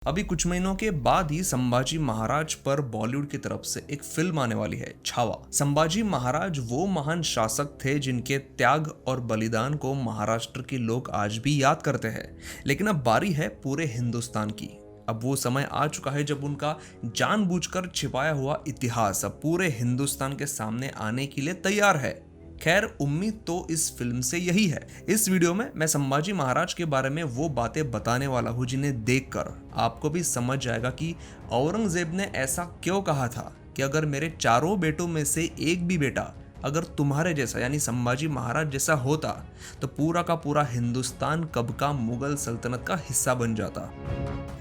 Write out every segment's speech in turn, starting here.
अभी कुछ महीनों के बाद ही संभाजी महाराज पर बॉलीवुड की तरफ से एक फिल्म आने वाली है, छावा। संभाजी महाराज वो महान शासक थे जिनके त्याग और बलिदान को महाराष्ट्र के लोग आज भी याद करते हैं। लेकिन अब बारी है पूरे हिंदुस्तान की। अब वो समय आ चुका है जब उनका जानबूझकर छिपाया हुआ इतिहास अब पूरे हिंदुस्तान के सामने आने के लिए तैयार है। खैर, उम्मीद तो इस फिल्म से यही है। इस वीडियो में मैं संभाजी महाराज के बारे में वो बातें बताने वाला हूँ जिन्हें देखकर आपको भी समझ जाएगा कि औरंगजेब ने ऐसा क्यों कहा था कि अगर मेरे चारों बेटों में से एक भी बेटा अगर तुम्हारे जैसा यानी संभाजी महाराज जैसा होता तो पूरा का पूरा हिंदुस्तान कब का मुगल सल्तनत का हिस्सा बन जाता।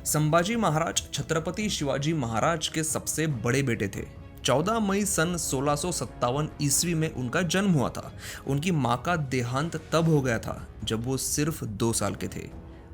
संभाजी महाराज छत्रपति शिवाजी महाराज के सबसे बड़े बेटे थे। 14 मई सन 1657 ईस्वी में उनका जन्म हुआ था। उनकी माँ का देहांत तब हो गया था जब वो सिर्फ 2 साल के थे।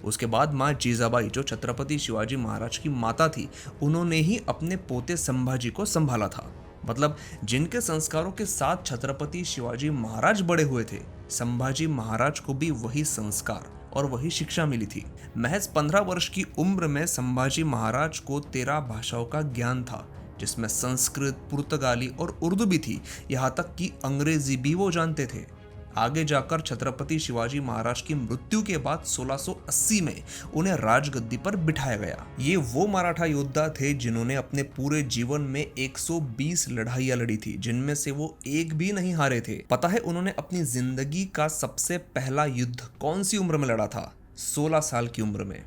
उसके बाद माँ जीजाबाई, जो छत्रपति शिवाजी महाराज की माता थी, उन्होंने ही अपने पोते संभाजी को संभाला था। मतलब जिनके संस्कारों के साथ छत्रपति शिवाजी महाराज बड़े हुए थे, संभाजी महाराज को भी वही संस्कार और वही शिक्षा मिली थी। महज 15 वर्ष की उम्र में संभाजी महाराज को 13 भाषाओं का ज्ञान था, जिसमें संस्कृत, पुर्तगाली और उर्दू भी थी। यहाँ तक कि अंग्रेजी भी वो जानते थे। आगे जाकर छत्रपति शिवाजी महाराज की मृत्यु के बाद 1680 में उन्हें राजगद्दी पर बिठाया गया। ये वो मराठा योद्धा थे जिन्होंने अपने पूरे जीवन में 120 लड़ाइयां लड़ी थी, जिनमें से वो एक भी नहीं हारे थे। पता है उन्होंने अपनी जिंदगी का सबसे पहला युद्ध कौन सी उम्र में लड़ा था? 16 साल की उम्र में।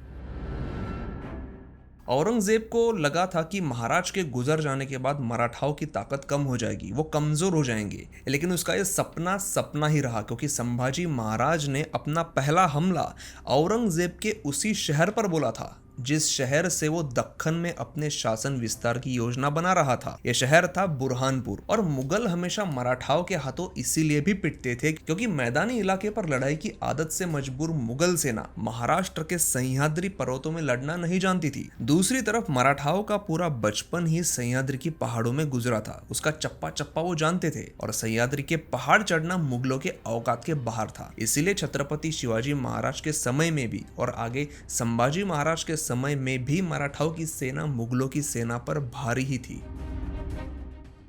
औरंगजेब को लगा था कि महाराज के गुजर जाने के बाद मराठाओं की ताकत कम हो जाएगी, वो कमजोर हो जाएंगे। लेकिन उसका ये सपना ही रहा, क्योंकि संभाजी महाराज ने अपना पहला हमला औरंगजेब के उसी शहर पर बोला था जिस शहर से वो दक्कन में अपने शासन विस्तार की योजना बना रहा था। यह शहर था बुरहानपुर। और मुगल हमेशा मराठाओं के हाथों इसीलिए भी पिटते थे क्योंकि मैदानी इलाके पर लड़ाई की आदत से मजबूर मुगल सेना महाराष्ट्र के सह्याद्री पर्वतों में लड़ना नहीं जानती थी। दूसरी तरफ मराठाओं का पूरा बचपन ही सह्याद्री की पहाड़ों में गुजरा था। उसका चप्पा चप्पा वो जानते थे और सह्याद्री के पहाड़ चढ़ना मुगलों के औकात के बाहर था। इसीलिए छत्रपति शिवाजी महाराज के समय में भी और आगे संभाजी महाराज के समय में भी मराठाओं की सेना मुगलों की सेना पर भारी ही थी।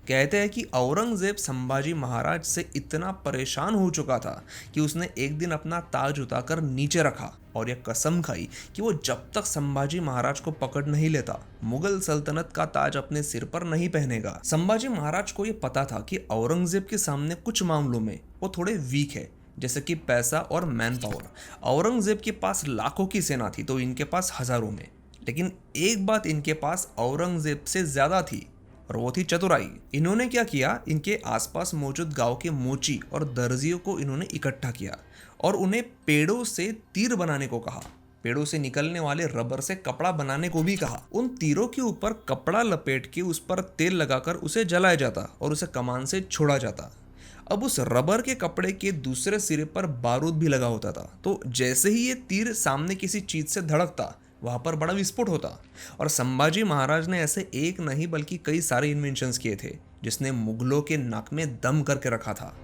कहते हैं कि औरंगजेब संभाजी महाराज से इतना परेशान हो चुका था कि उसने एक दिन अपना ताज उतारकर नीचे रखा और यह कसम खाई कि वो जब तक संभाजी महाराज को पकड़ नहीं लेता मुगल सल्तनत का ताज अपने सिर पर नहीं पहनेगा। संभाजी महाराज को यह पता था कि औरंगजेब के सामने कुछ मामलों में वो थोड़े वीक है, जैसे कि पैसा और मैन पावर। औरंगजेब के पास लाखों की सेना थी तो इनके पास हजारों में। लेकिन एक बात इनके पास औरंगजेब से ज्यादा थी और वो थी चतुराई। इन्होंने क्या किया, इनके आसपास मौजूद गांव के मोची और दर्जियों को इन्होंने इकट्ठा किया और उन्हें पेड़ों से तीर बनाने को कहा। पेड़ों से निकलने वाले रबर से कपड़ा बनाने को भी कहा। उन तीरों के ऊपर कपड़ा लपेट के उस पर तेल लगाकर उसे जलाया जाता और उसे कमान से छोड़ा जाता। अब उस रबर के कपड़े के दूसरे सिरे पर बारूद भी लगा होता था, तो जैसे ही ये तीर सामने किसी चीज से धड़कता वहां पर बड़ा विस्फोट होता। और संभाजी महाराज ने ऐसे एक नहीं बल्कि कई सारे इन्वेंशंस किए थे जिसने मुगलों के नाक में दम करके रखा था।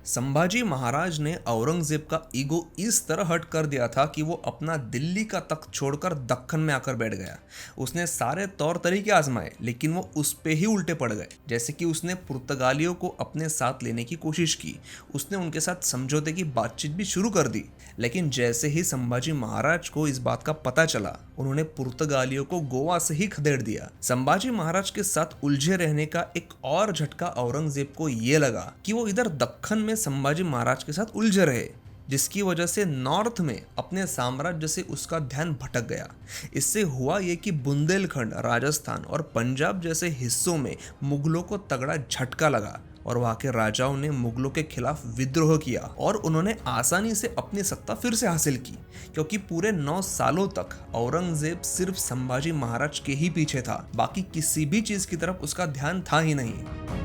संभाजी महाराज ने औरंगजेब का ईगो इस तरह हर्ट कर दिया था कि वो अपना दिल्ली का तख्त छोड़कर दक्कन में आकर बैठ गया। उसने सारे तौर तरीके आजमाए लेकिन वो उस पे ही उल्टे पड़ गए। जैसे कि उसने पुर्तगालियों को अपने साथ लेने की कोशिश की, उसने उनके साथ समझौते की बातचीत भी शुरू कर दी। लेकिन जैसे ही संभाजी महाराज को इस बात का पता चला, उन्होंने पुर्तगालियों को गोवा से ही खदेड़ दिया। संभाजी महाराज के साथ उलझे रहने का एक और झटका औरंगजेब को ये लगा कि वो इधर दक्कन में संभाजी महाराज के साथ उलझे रहे, जिसकी वजह से नॉर्थ में अपने साम्राज्य से उसका ध्यान भटक गया। इससे हुआ ये कि बुंदेलखंड, राजस्थान और पंजाब जैसे हिस्सों में मुगलों को तगड़ा झटका लगा और वहां के राजाओं ने मुगलों के खिलाफ विद्रोह किया और उन्होंने आसानी से अपनी सत्ता फिर से हासिल की, क्योंकि पूरे 9 सालों तक औरंगजेब सिर्फ संभाजी महाराज के ही पीछे था। बाकी किसी भी चीज की तरफ उसका ध्यान था ही नहीं।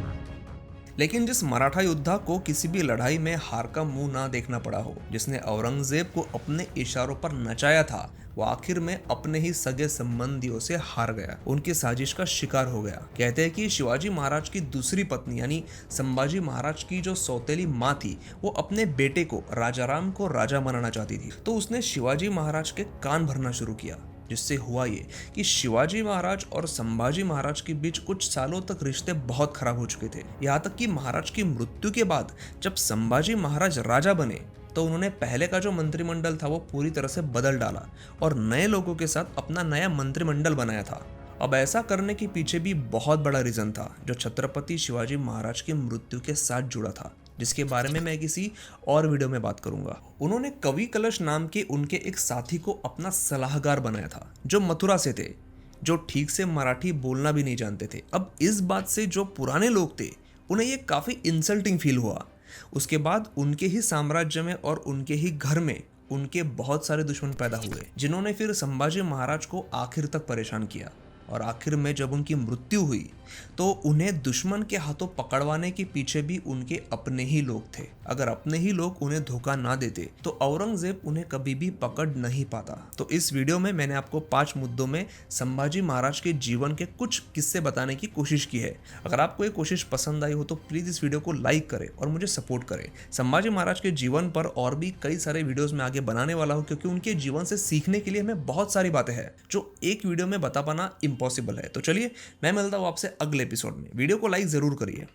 लेकिन जिस मराठा योद्धा को किसी भी लड़ाई में हार का मुंह ना देखना पड़ा हो, जिसने औरंगजेब को अपने इशारों पर नचाया था, वो आखिर में अपने ही सगे संबंधियों से हार गया, उनकी साजिश का शिकार हो गया। कहते हैं कि शिवाजी महाराज की दूसरी पत्नी यानी संभाजी महाराज की जो सौतेली माँ थी, वो अपने बेटे को राजाराम को राजा बनाना चाहती थी। तो उसने शिवाजी महाराज के कान भरना शुरू किया, जिससे हुआ ये कि शिवाजी महाराज और संभाजी महाराज के बीच कुछ सालों तक रिश्ते बहुत खराब हो चुके थे। यहाँ तक कि महाराज की मृत्यु के बाद जब संभाजी महाराज राजा बने तो उन्होंने पहले का जो मंत्रिमंडल था वो पूरी तरह से बदल डाला और नए लोगों के साथ अपना नया मंत्रिमंडल बनाया था। अब ऐसा करने के पीछे भी बहुत बड़ा रीजन था जो छत्रपति शिवाजी महाराज की मृत्यु के साथ जुड़ा था, जिसके बारे में मैं किसी और वीडियो में बात करूंगा। उन्होंने कवि कलश नाम के उनके एक साथी को अपना सलाहकार बनाया था, जो मथुरा से थे, जो ठीक से मराठी बोलना भी नहीं जानते थे। अब इस बात से जो पुराने लोग थे उन्हें ये काफी इंसल्टिंग फील हुआ। उसके बाद उनके ही साम्राज्य में और उनके ही घर में उनके बहुत सारे दुश्मन पैदा हुए, जिन्होंने फिर संभाजी महाराज को आखिर तक परेशान किया। और आखिर में जब उनकी मृत्यु हुई तो उन्हें दुश्मन के हाथों पकड़वाने के पीछे भी उनके अपने ही लोग थे। अगर अपने ही लोग उन्हें धोखा ना देते तो औरंगजेब उन्हें कभी भी पकड़ नहीं पाता। तो इस वीडियो में मैंने आपको 5 मुद्दों में संभाजी महाराज के जीवन के कुछ किस्से बताने की कोशिश की है। अगर आपको ये कोशिश पसंद आई हो तो प्लीज़ इस वीडियो को लाइक करें और मुझे सपोर्ट करें। संभाजी महाराज के जीवन पर और भी कई सारे वीडियोज़ में आगे बनाने वाला हूँ, क्योंकि उनके जीवन से सीखने के लिए हमें बहुत सारी बातें हैं जो एक वीडियो में बता पाना इम्पॉसिबल है। तो चलिए मैं मिलता हूँ आपसे अगले एपिसोड में। वीडियो को लाइक ज़रूर करिए।